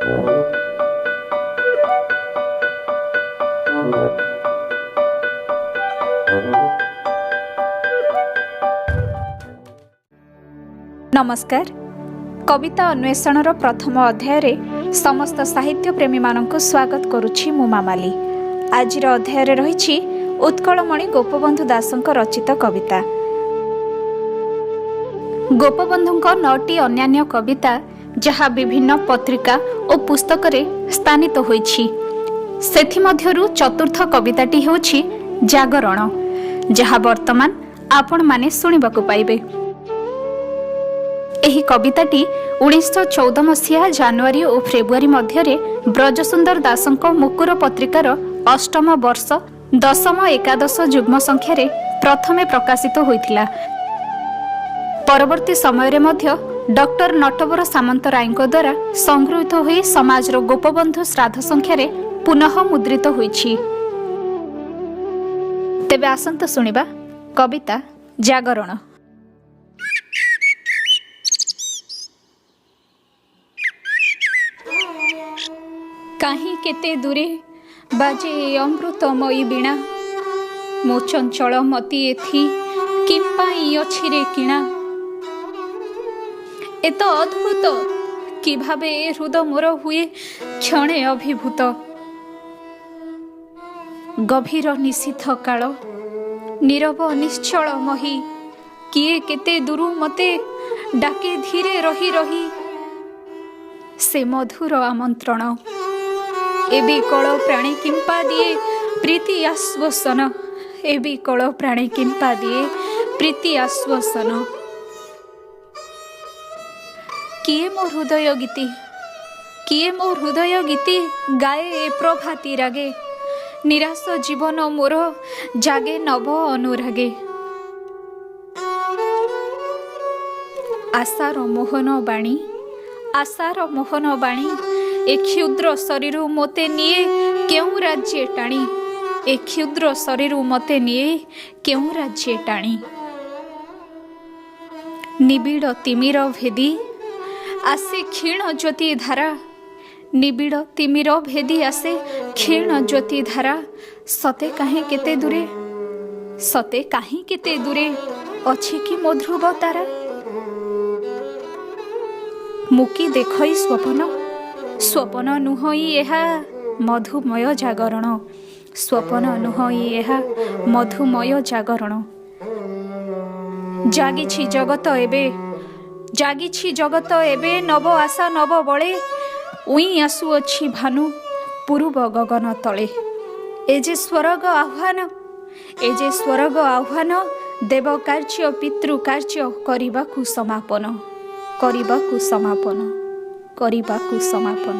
नमस्कार। कविता अन्वेषणर प्रथम अध्याय समस्त साहित्य प्रेमी मानक स्वागत करुछि मु मामाली। आजिर अध्याय रही उत्कलमणि गोपबंधु दासଙ୍କ रचित कविता। गोपबंधुଙ୍କ 9टी अन्यान्य कविता जहाँ विभिन्न पत्रिका और पुस्तक रे स्थानित होइछि। सेथिमध्यरु चतुर्थ कविताटी हेउछि जागरण, जहाँ वर्तमान आपण माने सुनिबाकु पाइबे। एही कविताटी 1914 मसीहा जनवरी और फेब्रुआरी मध्य ब्रजसुंदर दासଙ୍କ मुकुर पत्रिकार अष्टम वर्ष 10म एकादश जुग्म संख्यारे प्रथमे प्रकाशित होइथिला। परवर्ती समय रे मध्य डॉक्टर नटवर सामंतरायଙ୍କ द्वारा संगृहीत होई समाजर गोपबंधु श्राद्ध संख्यारे पुनः मुद्रित होइछि। तेबे आसंत सुनिबा कविता जागरण। काहीं केते दूरे बाजे अमृतमयी बीणा, मो चंचल मती एथि किंपाई अछि रे किणा। ए तो अद्भुत कि भावे हृद मोर हुए क्षणे अभिभूत। गभीर निशीथ काल नीरव निश्चल मही, किए केते दूरु मते डाके धीरे रही रही। से मधुर आमंत्रण एबी कल प्राणी किंपा दिए प्रीति आश्वासन। एबी कल प्राणी किंपा दिए प्रीति आश्वासन। किए मो हृदय गीति, किए मो हृदय गीति गाए ए प्रभाती रागे। निराश जीवन मोर जागे नव अनुरागे। आशार मोहन बाणी, आशार मोहन बाणी, ए क्षुद्र शरीर मते निये केउ राज्य टाणी। ए क्षुद्र शरीर मते निये केउ राज्य टाणी। निबिड़ तिमिर भेदी आसे क्षीण ज्योति धारा। निबिड़ तिमिर भेदी आसे क्षीण ज्योति धारा। सते काहे केते दूरे, सते काहे केते दूरे अछि कि मो ध्रुव तारा। मुकी देखई स्वप्न, स्वप्न नुहई एहा मधुमय जागरण। स्वप्न नुहई एहा मधुमय जागरण। जागिछि जगत एबे, जागिछि जगत एबे, नव आशा नव बळे। उई आसु अछि भानु पूर्व गगन तले। ए जे स्वर्ग आह्वान, ए जे स्वर्ग आह्वान, देव कार्य पितृ कार्य करिबाकु समापन, करिबाकु समापन, करिबाकु समापन।